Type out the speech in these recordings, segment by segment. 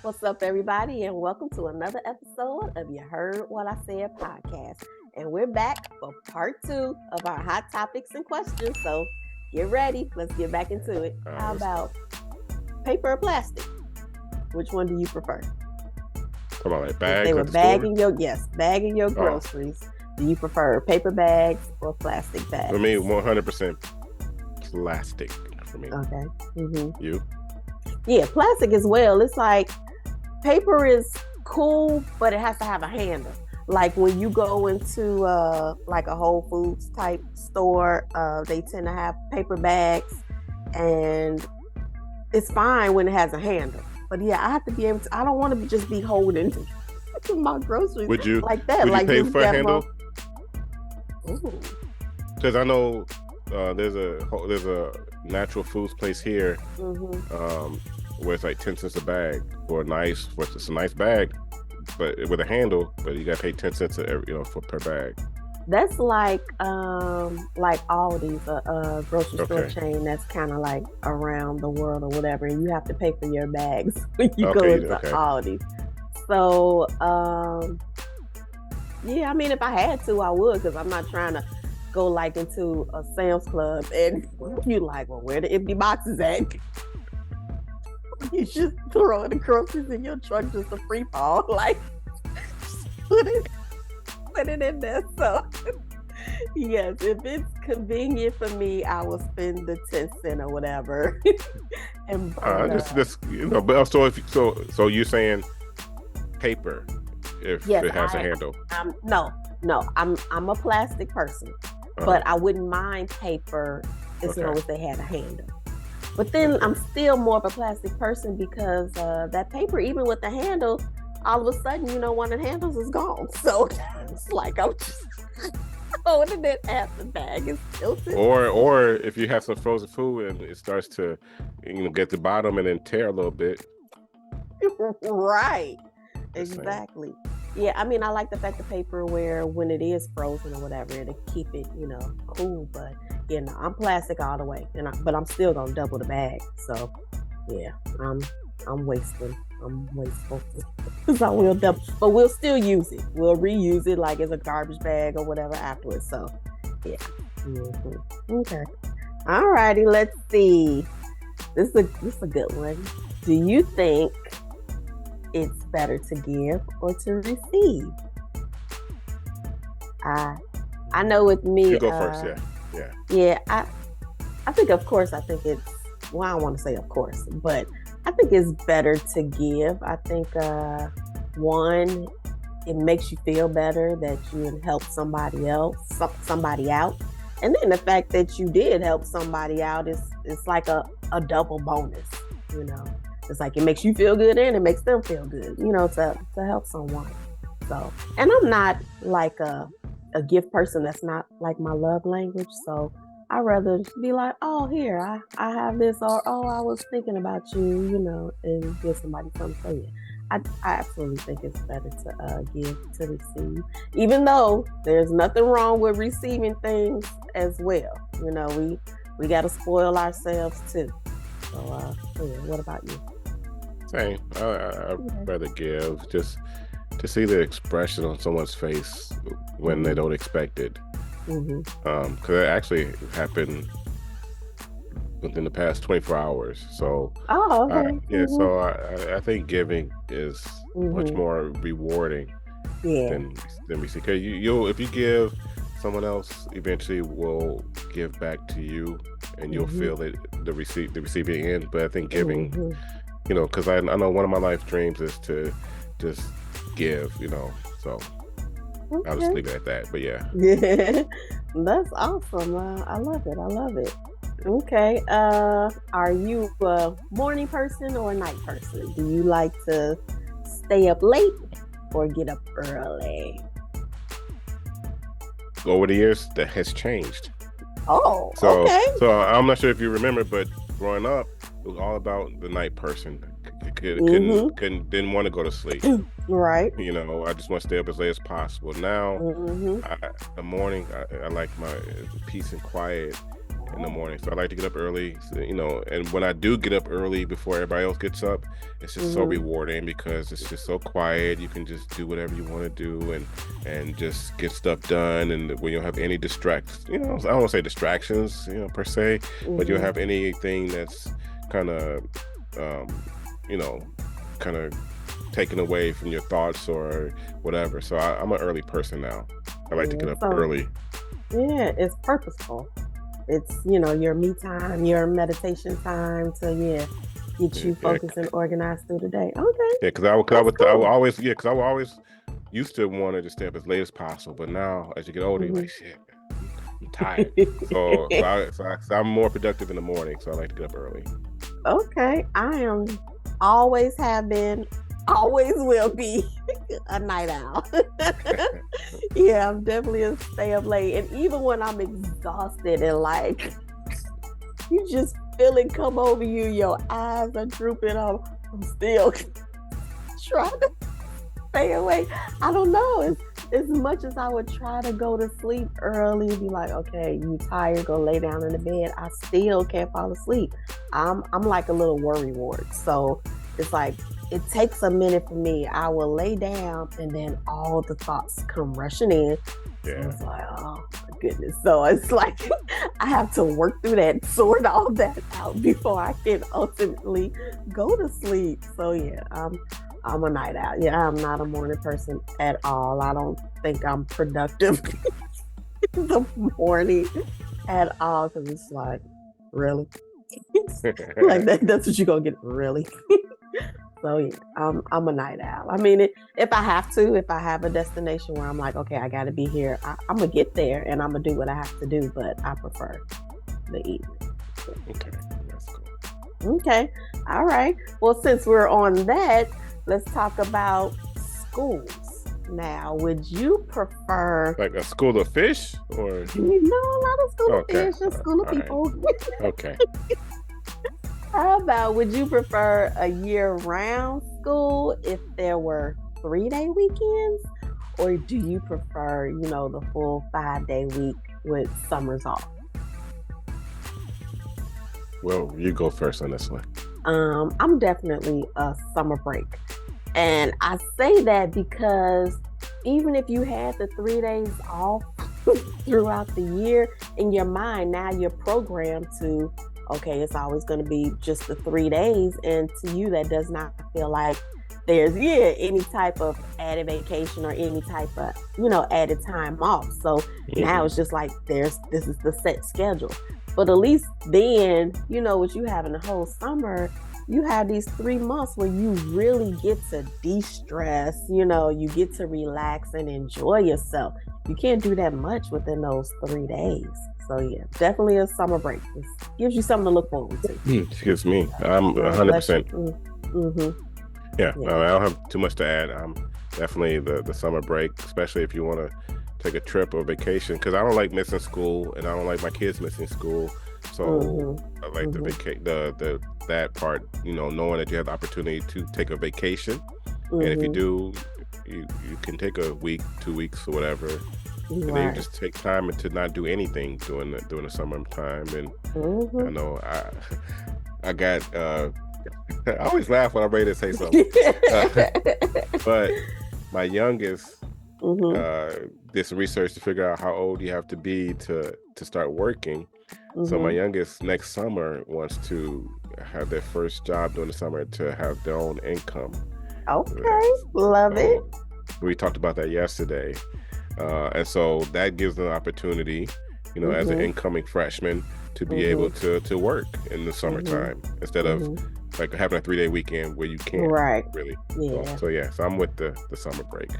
What's up, everybody, and welcome to another episode of You Heard What I Said podcast. And we're back for part 2 of our hot topics and questions. So get ready. Let's get back into it. How about paper or plastic? Which one do you prefer? Come on, like bags. They were bagging your groceries. Do you prefer paper bags or plastic bags? For me, 100% plastic. For me. Okay. Mm-hmm. You? Yeah, plastic as well. It's like paper is cool, but it has to have a handle. Like when you go into like a Whole Foods type store, they tend to have paper bags, and it's fine when it has a handle. But yeah, I have to be able to. I don't want to just be holding my groceries like that. Would like you pay for a handle? Because I know there's a natural foods place here, where it's like 10 cents a bag for it's a nice bag, but with a handle. But you gotta pay 10 cents per bag. That's like Aldi's, a grocery store chain that's kind of like around the world or whatever, and you have to pay for your bags when you go into Aldi's. So, yeah, I mean, if I had to, I would, because I'm not trying to go like into a Sam's Club and you like, well, where the empty boxes at? You just throw the groceries in your truck, just a free fall, like put it in there. So yes, if it's convenient for me, I will spend the 10 cents or whatever. And so you're saying paper if it has a handle? No, I'm a plastic person, but I wouldn't mind paper as long as they had a handle. But then I'm still more of a plastic person because that paper, even with the handle, all of a sudden, one of the handles is gone. So it's like I'm just holding it at the bag is tilted. Or if you have some frozen food and it starts to, get the bottom and then tear a little bit. Right. Exactly. Yeah, I mean, I like the fact of paper where when it is frozen or whatever, it'll keep it, cool. But I'm plastic all the way, but I'm still gonna double the bag. So yeah, I'm wasteful. Because I will double, but we'll still use it. We'll reuse it like as a garbage bag or whatever afterwards. So yeah. Mm-hmm. Okay. All righty. Let's see. This is a good one. Do you think it's better to give or to receive? I know with me. You go first, yeah. Yeah, I think of course. I think it's. Well, I don't want to say of course, but I think it's better to give. I think one, it makes you feel better that you helped somebody out, and then the fact that you did help somebody out is like a double bonus. It's like it makes you feel good and it makes them feel good, to help someone. So, and I'm not like a gift person. That's not like my love language. So I'd rather be like, oh, here, I have this, or, oh, I was thinking about you, and give somebody something. So yeah, I absolutely think it's better to give to receive, even though there's nothing wrong with receiving things as well. We got to spoil ourselves too. So yeah, what about you? Same. I'd rather give, just to see the expression on someone's face when they don't expect it. Because it actually happened within the past 24 hours. So, so I think giving is much more rewarding than receiving. Because if you give, someone else eventually will give back to you, and you'll feel it, the receiving end. But I think giving, because I know one of my life dreams is to just give, so I'll just leave it at that. But yeah. That's awesome. I love it. Okay. Are you a morning person or a night person? Do you like to stay up late or get up early? Over the years, that has changed. Oh, okay. So I'm not sure if you remember, but growing up, it was all about the night person. Didn't want to go to sleep. Right. I just want to stay up as late as possible. Now, the morning, I like my peace and quiet, in the morning. So I like to get up early, so, and when I do get up early before everybody else gets up, it's just so rewarding because it's just so quiet. You can just do whatever you want to do and just get stuff done. And when you don't have any distractions, I don't want to say distractions, per se, but you don't have anything that's kind of, kind of taken away from your thoughts or whatever. So I'm an early person now. I like to get up early. Yeah, it's purposeful. It's, your me time, your meditation time to, get you focused and organized through the day. Okay. Yeah, because I would always used to want to just stay up as late as possible. But now, as you get older, you're like, shit, I'm tired. so I'm more productive in the morning. So I like to get up early. Okay. I always have been, always will be a night owl. Yeah, I'm definitely a stay up late. And even when I'm exhausted and like you just feel it come over you, your eyes are drooping, I'm still trying to stay awake. I don't know. As much as I would try to go to sleep early, be like, okay, you tired, go lay down in the bed, I still can't fall asleep. I'm like a little worry wart. So it's like it takes a minute for me. I will lay down and then all the thoughts come rushing in. Yeah. So it's like, oh my goodness. So it's like I have to work through that, sort all that out before I can ultimately go to sleep. So yeah, I'm a night owl. Yeah, I'm not a morning person at all. I don't think I'm productive in the morning at all because it's like, really? Like that's what you're gonna get, really? So yeah, I'm a night owl. I mean, if I have a destination where I'm like, okay, I got to be here, I'm gonna get there and I'm gonna do what I have to do. But I prefer the evening. Okay, that's cool. Okay, all right. Well, since we're on that, let's talk about schools. Now, would you prefer like a school of fish or no, not a school of fish, a school of people? Right. Okay. How about, would you prefer a year-round school if there were 3-day weekends? Or do you prefer, the full 5-day week with summers off? Well, you go first on this one. I'm definitely a summer break. And I say that because even if you had the 3 days off throughout the year, in your mind, now you're programmed to, okay, it's always going to be just the 3 days. And to you, that does not feel like there's, any type of added vacation or any type of, added time off. So now it's just like, this is the set schedule. But at least then, what you have in the whole summer, you have these 3 months where you really get to de-stress, you get to relax and enjoy yourself. You can't do that much within those 3 days. So yeah, definitely a summer break. It gives you something to look forward to. Excuse me. I'm 100%. Mm-hmm. Yeah, I don't have too much to add. Definitely the summer break, especially if you want to take a trip or vacation, because I don't like missing school and I don't like my kids missing school. So I like the that part, knowing that you have the opportunity to take a vacation. And if you do, you can take a week, 2 weeks or whatever. And then you just take time to not do anything during the summertime. And I know I got I always laugh when I'm ready to say something. But my youngest did some research to figure out how old you have to be to start working. So my youngest next summer wants to have their first job during the summer to have their own income. Okay, love it. We talked about that yesterday. And so that gives them an opportunity, as an incoming freshman to be able to work in the summertime instead of like having a 3-day weekend where you can't really. Yeah. So I'm with the summer break.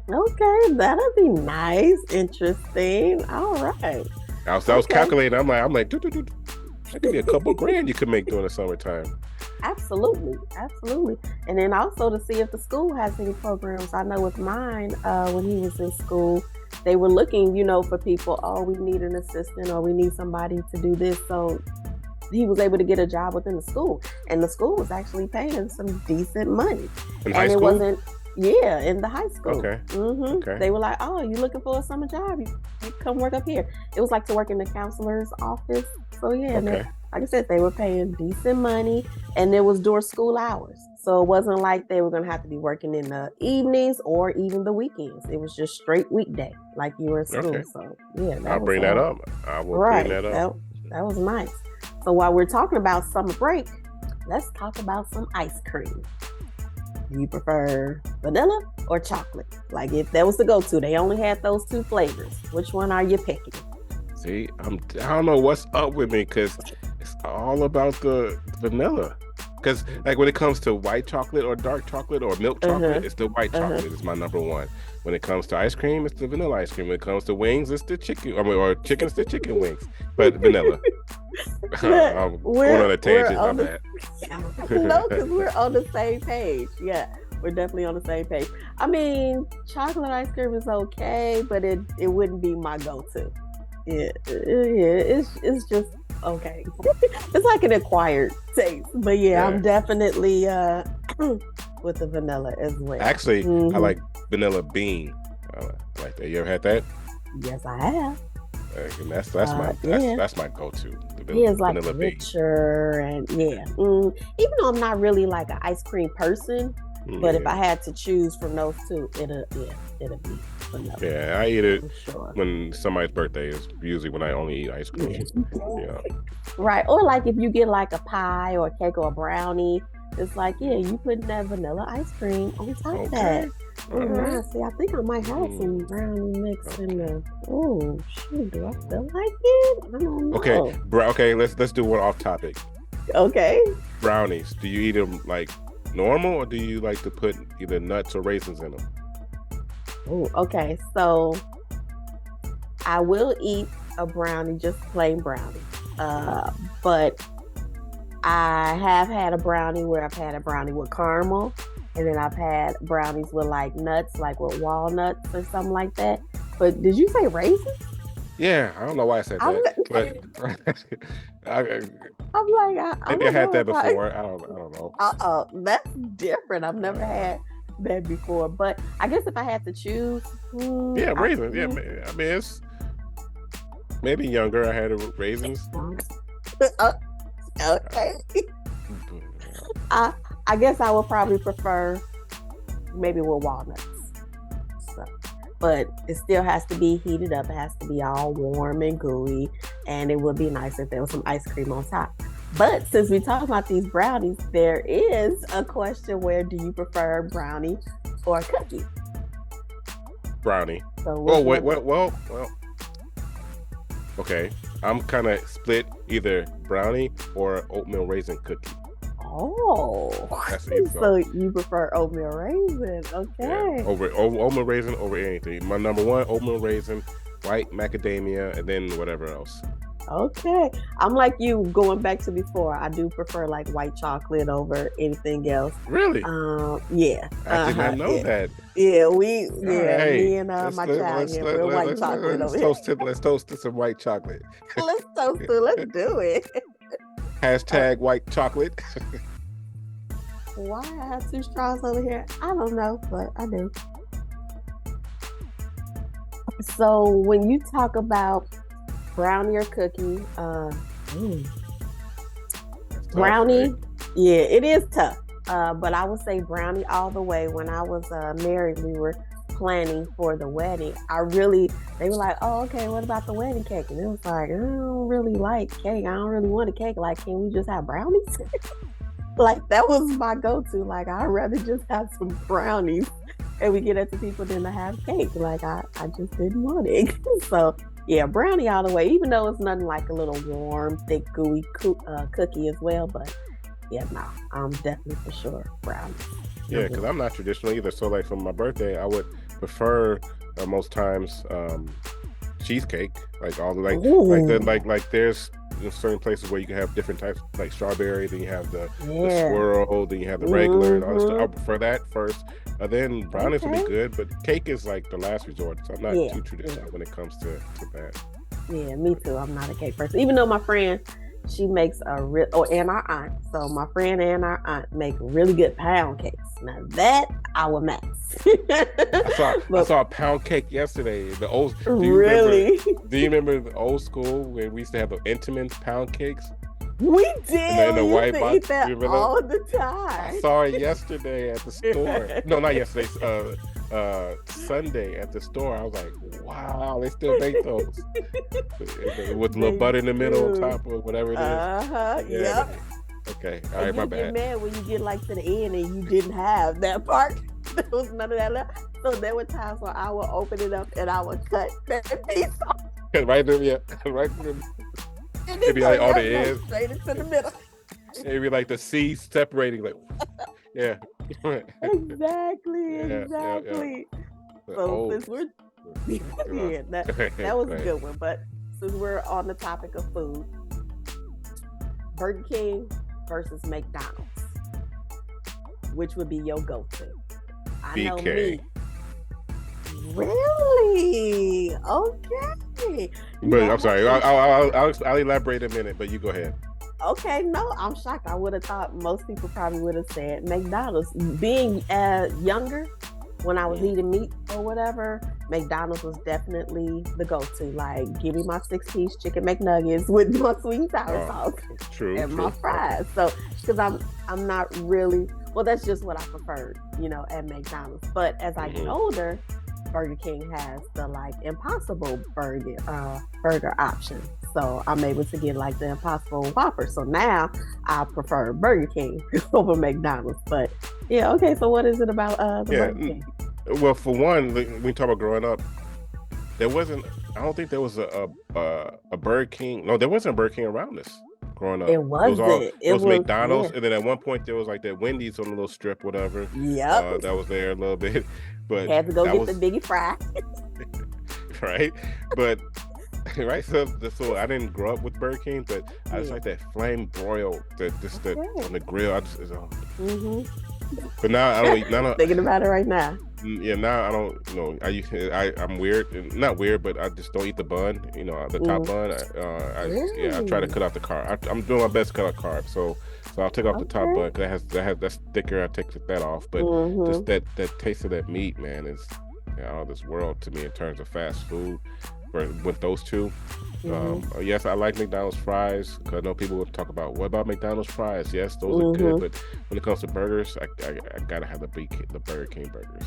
Okay, that'll be nice, interesting. All right. I was calculating. I'm like, that could be a couple grand you could make during the summertime. Absolutely. And then also to see if the school has any programs. I know with mine, when he was in school, they were looking, for people, we need an assistant or we need somebody to do this. So he was able to get a job within the school, and the school was actually paying some decent money. In high school? It wasn't, in the high school. Okay. Okay. They were like, you looking for a summer job? You come work up here. It was like to work in the counselor's office So yeah, and Okay. like I said, they were paying decent money, and it was during school hours. So it wasn't like they were gonna have to be working in the evenings or even the weekends. It was just straight weekday, like you were in school. Okay. So yeah, I'll that was bring that up. I will bring right. that up. That was nice. So while we're talking about summer break, let's talk about some ice cream. Do you prefer vanilla or chocolate? Like if that was the go-to, they only had those two flavors. Which one are you picking? See, I don't know what's up with me because it's all about the vanilla. Because like when it comes to white chocolate or dark chocolate or milk chocolate, it's the white chocolate is my number one. When it comes to ice cream, it's the vanilla ice cream. When it comes to wings, it's the chicken. I mean, or chicken, it's the chicken wings. But vanilla. I'm going on a tangent. My bad. No, because we're on the same page. Yeah, we're definitely on the same page. I mean, chocolate ice cream is okay, but it wouldn't be my go-to. Yeah, it's just okay. It's like an acquired taste, but yeah. I'm definitely with the vanilla as well. Actually, I like vanilla bean. Like that. You ever had that? Yes, I have. And that's my go-to. It's like richer and even though I'm not really like an ice cream person, but if I had to choose from those two, it'll be vanilla. Yeah, I eat it when somebody's birthday is usually when I only eat ice cream. Right. Or like if you get like a pie or a cake or a brownie, it's like, you putting that vanilla ice cream on top of that. Right. See, I think I might have some brownie mix in there. Oh, shoot, do I feel like it? I don't know. Okay, let's do one off topic. Okay. Brownies. Do you eat them like normal or do you like to put either nuts or raisins in them? Oh, okay. So I will eat a brownie, just plain brownie. But I have had a brownie where I've had a brownie with caramel. And then I've had brownies with like nuts, like with walnuts or something like that. But did you say raisins? Yeah, I don't know why I said that. But I'm like, maybe I had that before. I don't know. That's different. I've never had that before. But I guess if I had to choose, raisins. I mean, it's maybe younger. I had raisins. Okay. I guess I would probably prefer maybe with walnuts. So, but it still has to be heated up. It has to be all warm and gooey. And it would be nice if there was some ice cream on top. But since we talk about these brownies, there is a question where do you prefer brownie or cookie? Brownie. So well. Okay. I'm kind of split either brownie or oatmeal raisin cookie. Oh, so you prefer oatmeal raisin? Okay. Yeah, over oatmeal raisin over anything. My number one, oatmeal raisin, white macadamia, and then whatever else. Okay, I'm like you. Going back to before, I do prefer like white chocolate over anything else. Really? Yeah. I did not know that. Yeah, me and my child, we're white chocolate over here. Let's toast to some white chocolate. Let's toast to. Let's do it. Hashtag white chocolate. Why I have two straws over here? I don't know, but I do. So when you talk about brownie or cookie, brownie, it is tough. But I would say brownie all the way. When I was married, we were planning for the wedding. They were like, oh, okay, what about the wedding cake? And it was like, I don't really like cake. I don't really want a cake. Like, can we just have brownies? Like, that was my go-to. Like, I'd rather just have some brownies and we get it to people than to have cake. Like, I just didn't want it. So, yeah, brownie all the way, even though it's nothing like a little warm, thick, gooey cookie as well. But, yeah, no, I'm definitely for sure brownie. Yeah, because I'm not traditional either. So, like, for my birthday, I would prefer most times cheesecake. Like, all the, like there's certain places where you can have different types, like strawberry, then you have the swirl, then you have the regular, and all that stuff. I prefer that first. Then brownies would be good, but cake is like the last resort. So I'm not too traditional when it comes to that. Yeah, me too. I'm not a cake person. Even though my friend, She makes a real, and our aunt. So my friend and our aunt make really good pound cakes. Now that I will max. I saw a pound cake yesterday. The old. Really? Do you remember the old school when we used to have the Entenmann's pound cakes? We did. In the We white used to box. eat that all the time. I saw it yesterday at the store. No, not yesterday. Sunday at the store. I was like, wow, they still make those with a little butter in the middle on top or whatever it is. Yep. Okay. All right, my bad. You get mad when you get like to the end and you didn't have that part. There was none of that left. So there were times where I would open it up and I would cut that piece off. Right there, yeah. Right there. It'd be like all the ends. Straight into the middle. It'd be like the seeds separating, like, yeah. Exactly. Yeah. So since we're that was a good one. But since we're on the topic of food, Burger King versus McDonald's, which would be your go-to? I know me. Really? Okay. But I'm sorry. I'll elaborate in a minute. But you go ahead. Okay. No, I'm shocked. I would have thought most people probably would have said McDonald's. Being younger, when I was eating meat or whatever, McDonald's was definitely the go-to. Like, give me my 6-piece chicken McNuggets with my sweet and sour sauce and my fries. So, because I'm not really, well, that's just what I preferred, at McDonald's. But as I get older, Burger King has the like Impossible burger option. So I'm able to get like the Impossible Whopper. So now I prefer Burger King over McDonald's. But yeah, okay. So what is it about the Burger King? Well, for one, when we talk about growing up, I don't think there was a Burger King. No, there wasn't a Burger King around us growing up. It wasn't. It was McDonald's, and then at one point there was like that Wendy's on a little strip, whatever. Yep. That was there a little bit, but had to go get the biggie fry. Right, but right. So I didn't grow up with Burger King, but I just like that flame broil, on the grill. But now I don't eat. Now thinking about it right now. Yeah, now I don't. I'm weird. Not weird, but I just don't eat the bun. The top bun. I try to cut out the carb. I'm doing my best to cut out carbs. So I'll take off the top bun because that's thicker. I take that off. But just that taste of that meat, man, is out of this world to me in terms of fast food. With those two, yes, I like McDonald's fries because I know people will talk about what about McDonald's fries. Yes, those are good, but when it comes to burgers, I gotta have the Burger King burgers.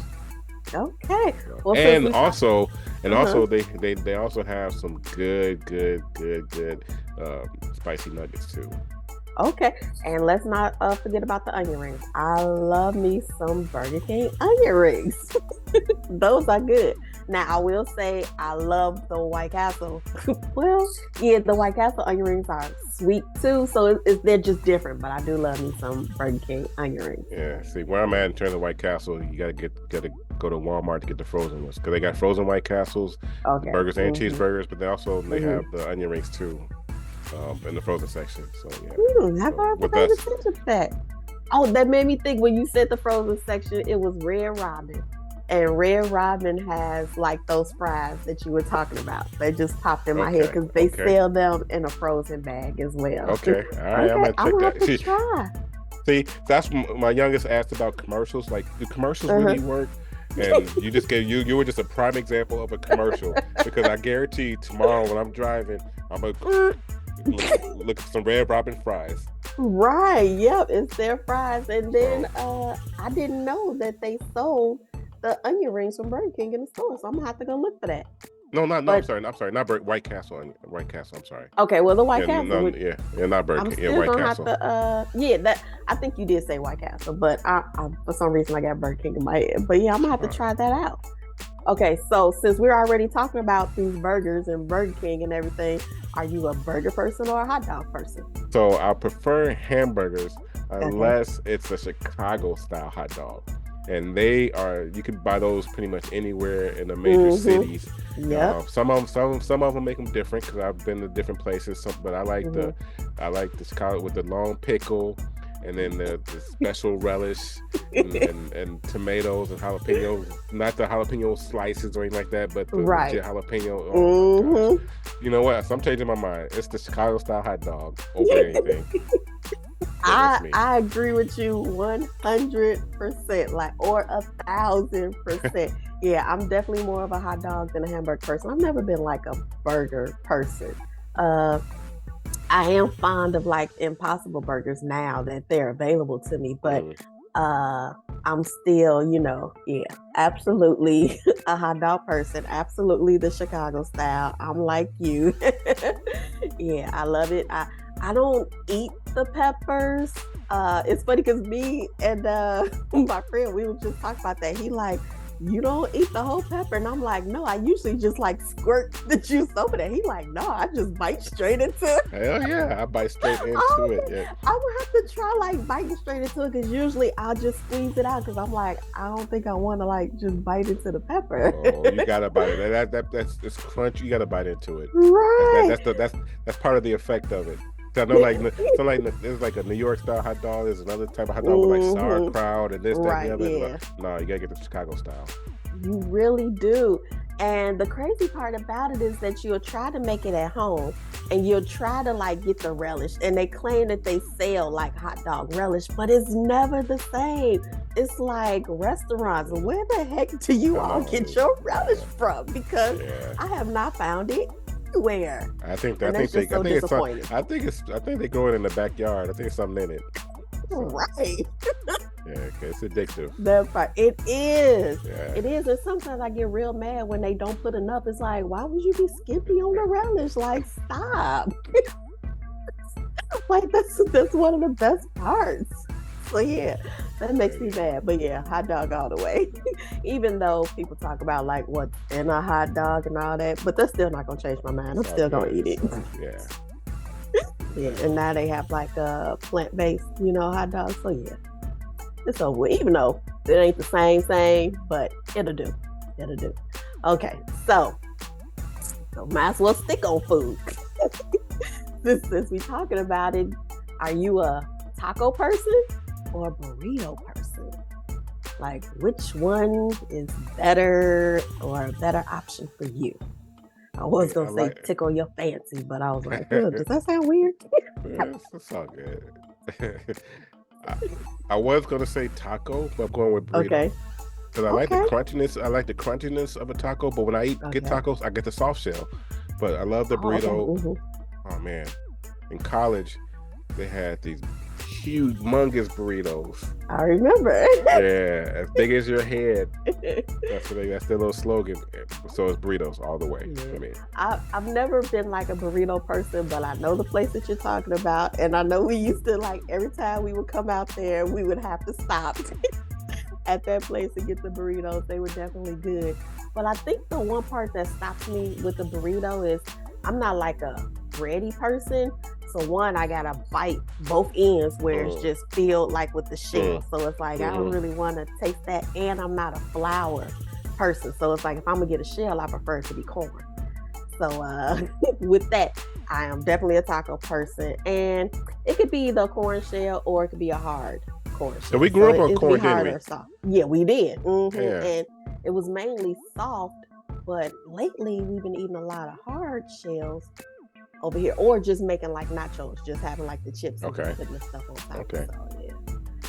Okay. Well, and also they also have some good spicy nuggets too. Okay, and let's not forget about the onion rings. I love me some Burger King onion rings. Those are good. Now, I will say I love the White Castle. Well, yeah, the White Castle onion rings are sweet too, so they're just different. But I do love me some Burger King onion rings. Yeah, see, where I'm at in terms of White Castle, you gotta go to Walmart to get the frozen ones because they got frozen White Castles, burgers and cheeseburgers, but they have the onion rings too. In the frozen section. So yeah. How far paid attention to that? Oh, that made me think when you said the frozen section, it was Red Robin. And Red Robin has like those fries that you were talking about. They just popped in my head because they sell them in a frozen bag as well. Okay. All right. I'm gonna check that. Try. See, that's my youngest asked about commercials. Like, do commercials really work? And you just you were just a prime example of a commercial because I guarantee tomorrow when I'm driving, I'm gonna look for some Red Robin fries. Right. Yep. It's their fries. And then I didn't know that they sold the onion rings from Burger King in the store. So I'm gonna have to go look for that. No, I'm sorry. Not White Castle. White Castle. I'm sorry. Okay. Well, the White Castle. Not Burger King. Yeah, White Castle. I think you did say White Castle, but I for some reason I got Burger King in my head. But yeah, I'm gonna have to try that out. Okay, so since we're already talking about these burgers and Burger King and everything, are you a burger person or a hot dog person? So I prefer hamburgers unless it's a Chicago style hot dog. And you can buy those pretty much anywhere in the major cities. Yeah. Some of them make them different because I've been to different places. But I like the Chicago with the long pickle. and then the special relish and tomatoes and jalapenos, not the jalapeno slices or anything like that, but the legit jalapeno. Oh my gosh. You know what? So I'm changing my mind. It's the Chicago style hot dog over anything. I agree with you 100%, like, or 1,000%. Yeah, I'm definitely more of a hot dog than a hamburger person. I've never been like a burger person. I am fond of like Impossible Burgers now that they're available to me, but I'm still, absolutely a hot dog person. Absolutely the Chicago style. I'm like you. Yeah, I love it. I don't eat the peppers. It's funny because me and my friend, we were just talking about that. He like, you don't eat the whole pepper, and I'm like, no, I usually just like squirt the juice over there. He like, no, I just bite straight into it. Hell yeah, I bite straight into it. Yeah. I would have to try like biting straight into it because usually I'll just squeeze it out because I'm like, I don't think I want to like just bite into the pepper. Oh, you gotta bite it. That's it's crunchy. You gotta bite into it. Right. That's part of the effect of it. I know, like, so like there's like a New York style hot dog. There's another type of hot dog with like sauerkraut and this, that, and the other. Yeah. No, you gotta get the Chicago style. You really do. And the crazy part about it is that you'll try to make it at home and you'll try to like get the relish. And they claim that they sell like hot dog relish, but it's never the same. It's like restaurants. Where the heck do you all get your relish from? Because I have not found it. Where I think they grow it in the backyard. I think there's something in it. Right. Yeah, it's addictive. That part. It is. Yeah. It is. And sometimes I get real mad when they don't put enough. It's like, why would you be skimpy on the relish? Like, stop. Like that's one of the best parts. So yeah, that makes me mad. But yeah, hot dog all the way. Even though people talk about like what's in a hot dog and all that, but that's still not gonna change my mind. I'm still gonna eat it. Yeah. Yeah, and now they have like a plant-based, hot dogs. So yeah, it's over. Even though it ain't the same, but it'll do. It'll do. Okay, so might as well stick on food. Since we talking about it, are you a taco person or a burrito person? Like, which one is better or a better option for you? I was gonna say tickle your fancy, but I was like, does that sound weird? That's all good. I was gonna say taco, but I'm going with burrito. Okay. Because I like the crunchiness. I like the crunchiness of a taco, but when I get tacos, I get the soft shell. But I love the burrito. Oh man, in college, they had these humongous burritos. I remember. Yeah, as big as your head. That's their little slogan. So it's burritos all the way for me. I've never been like a burrito person, but I know the place that you're talking about, and I know we used to like every time we would come out there, we would have to stop at that place to get the burritos. They were definitely good. But I think the one part that stops me with the burrito is I'm not like a bready person. So one, I gotta bite both ends where it's just filled like with the shell. So it's like, I don't really want to taste that. And I'm not a flour person. So it's like, if I'm gonna get a shell, I prefer it to be corn. So with that, I am definitely a taco person. And it could be the corn shell or it could be a hard corn shell. So we grew up on corn, didn't we? Soft. Yeah, we did. Yeah. And it was mainly soft, but lately we've been eating a lot of hard shells over here, or just making like nachos, just having like the chips and putting the stuff on top. Okay.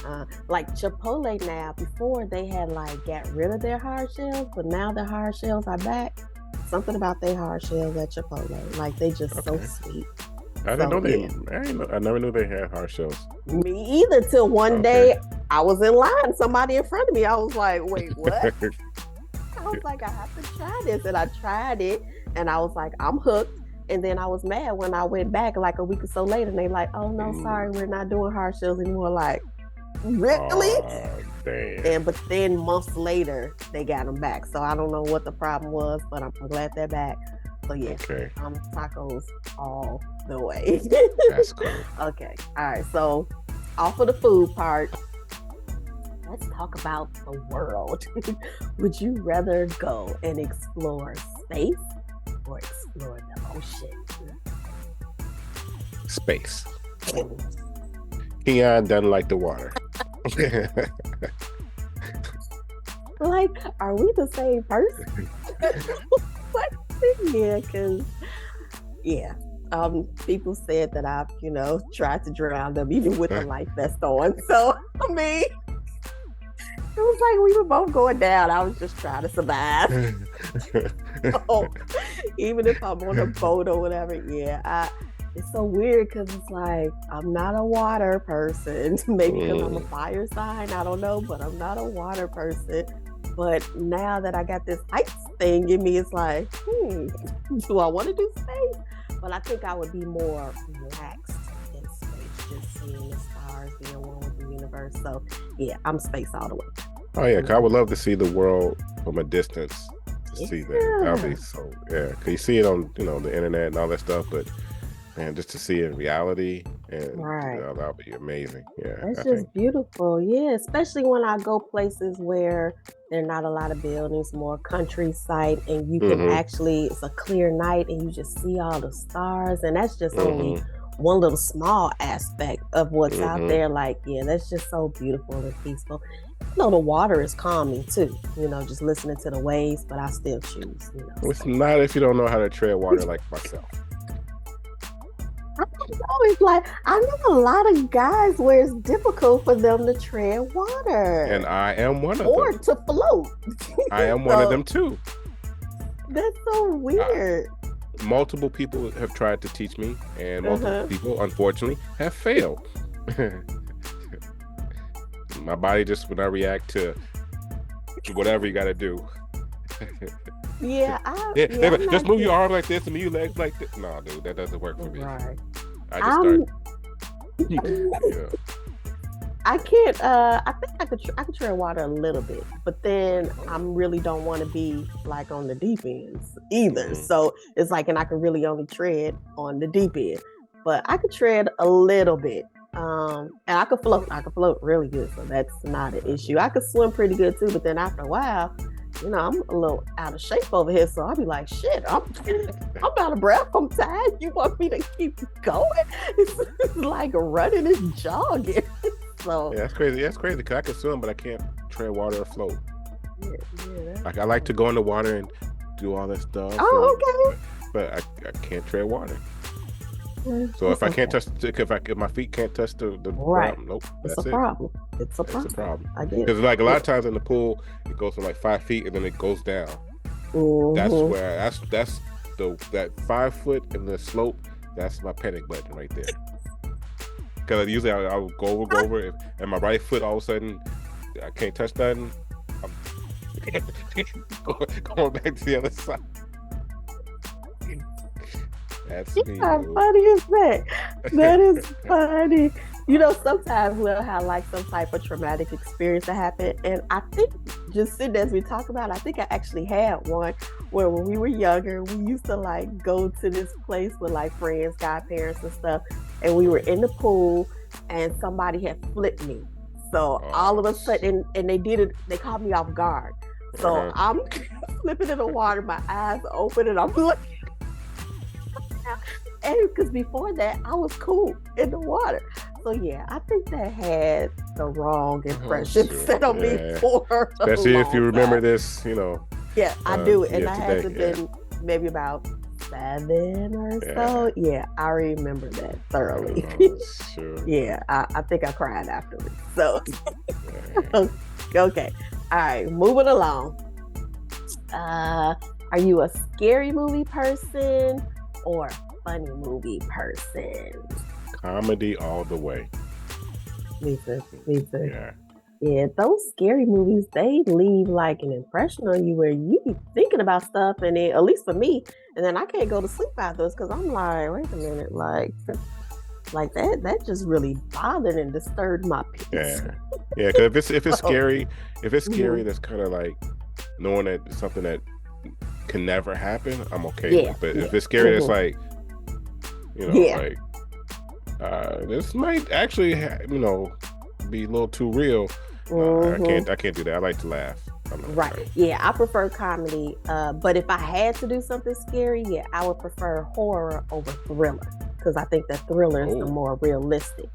So, like Chipotle now, before they had like got rid of their hard shells, but now the hard shells are back. Something about their hard shells at Chipotle, like they just so sweet. I didn't know I never knew they had hard shells. Me either, till one day I was in line, somebody in front of me, I was like, wait, what? I was like, I have to try this, and I tried it, and I was like, I'm hooked. And then I was mad when I went back like a week or so later, and they like, oh no, sorry, we're not doing hard shells anymore. Like, really? Damn. But then months later, they got them back. So I don't know what the problem was, but I'm glad they're back. So yeah, tacos all the way. That's cool. Okay, all right. So off of the food part, let's talk about the world. Would you rather go and explore space or explore the ocean? Space. Kion doesn't like the water. Like, are we the same person? What? Yeah, because yeah. People said that I've, tried to drown them even with the life vest on. So I mean, it was like we were both going down. I was just trying to survive. So, even if I'm on a boat or whatever, it's so weird because it's like I'm not a water person. Maybe because I'm a fire sign, I don't know, but I'm not a water person. But now that I got this ice thing in me, it's like, do I want to do space? But I think I would be more relaxed in space, just seeing the stars, being one with the universe. So yeah, I'm space all the way. Oh yeah, 'cause I would love to see the world from a distance. To see that, that'd be so Cause you see it on the internet and all that stuff, but man, just to see it in reality, and that'll be amazing. Yeah, that's just beautiful. Yeah, especially when I go places where there are not a lot of buildings, more countryside, and you can actually, it's a clear night and you just see all the stars, and that's just only one little small aspect of what's out there. Like, yeah, that's just so beautiful and peaceful. The water is calming too, just listening to the waves, but I still choose, It's not if you don't know how to tread water like myself. I don't know. It's like, I know a lot of guys where it's difficult for them to tread water. And I am one of them. Or to float. I am one of them too. That's so weird. Multiple people have tried to teach me, and multiple people, unfortunately, have failed. My body just, when I react to whatever you got to do. Just move your arm like this and move your legs like this. No, dude, that doesn't work for me. Right. I just I can't. I think I could tread water a little bit, but then I really don't want to be like on the deep ends either. So it's like, and I can really only tread on the deep end, but I could tread a little bit. And I could float. I could float really good, so that's not an issue. I could swim pretty good too, but then after a while, I'm a little out of shape over here, so I'll be like, shit, I'm out of breath. I'm tired. You want me to keep going? It's like running and jogging. So yeah, that's crazy. That's crazy because I can swim, but I can't tread water or float. Like I like to go in the water and do all that stuff. Oh, okay. But I can't tread water. So if I can't touch, if my feet can't touch the ground, nope, that's a problem. It's a problem. I get it. Because like a lot of times in the pool, it goes from like 5 feet and then it goes down. That's where that 5 foot in the slope. That's my panic button right there. Because usually I'll go over, and my right foot all of a sudden I can't touch nothing. I'm going back to the other side. That's me. How funny is that? That is funny. Sometimes we'll have like some type of traumatic experience that happen. And I think, just sitting as we talk about it, I think I actually had one where when we were younger, we used to like go to this place with like friends, godparents and stuff. And we were in the pool and somebody had flipped me. So all of a sudden, and they caught me off guard. So I'm slipping in the water, my eyes open, and I'm looking. And because before that, I was cool in the water. So yeah, I think that had the wrong impression set on me for especially if you remember this, Yeah, I do. And I had to been maybe about 7 or so. Yeah, I remember that thoroughly. Sure. Yeah, I think I cried afterwards. So okay. All right, moving along. Are you a scary movie person or funny movie person? Comedy all the way. Me too. Yeah, those scary movies, they leave like an impression on you where you be thinking about stuff, and then, at least for me, and then I can't go to sleep afterwards because I'm like, wait a minute, like that just really bothered and disturbed my peace. Yeah, because if it's scary, that's kind of like knowing that it's something that can never happen, I'm okay with. But if it's scary, it's like, like this might actually be a little too real. I can't do that. I like to laugh. Right. Yeah, I prefer comedy. But if I had to do something scary, I would prefer horror over thriller, because I think that thriller is the more realistic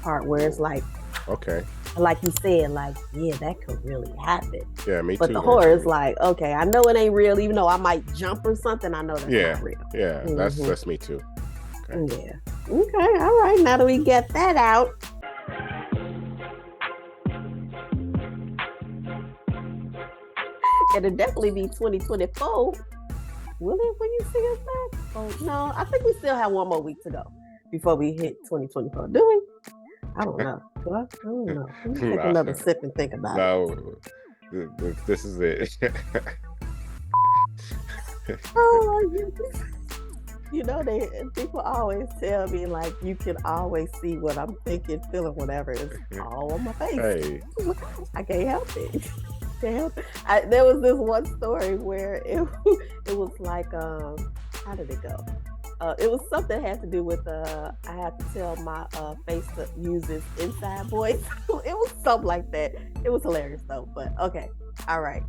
part where it's like, okay, like you said, like, yeah, that could really happen. yeah, me But too. the horror is Actually. like, okay, I know it ain't real, even though I might jump or something. I know that's Yeah, not real. yeah, Mm-hmm. that's me too. Okay. Yeah. Okay. All right. Now that we get that out, it'll definitely be 2024. Will it when you see us back? Oh no, I think we still have one more week to go before we hit 2024. Do we? I don't know. Do I don't know. Let me take another sip and think about it. No, this is it. Oh, you know, people always tell me like you can always see what I'm thinking, feeling, whatever. It's all on my face. Hey. I can't help it. There was this one story where it was like how did it go? It was something that had to do with I had to tell my face to use this inside voice. It was something like that. It was hilarious though. But okay, all right.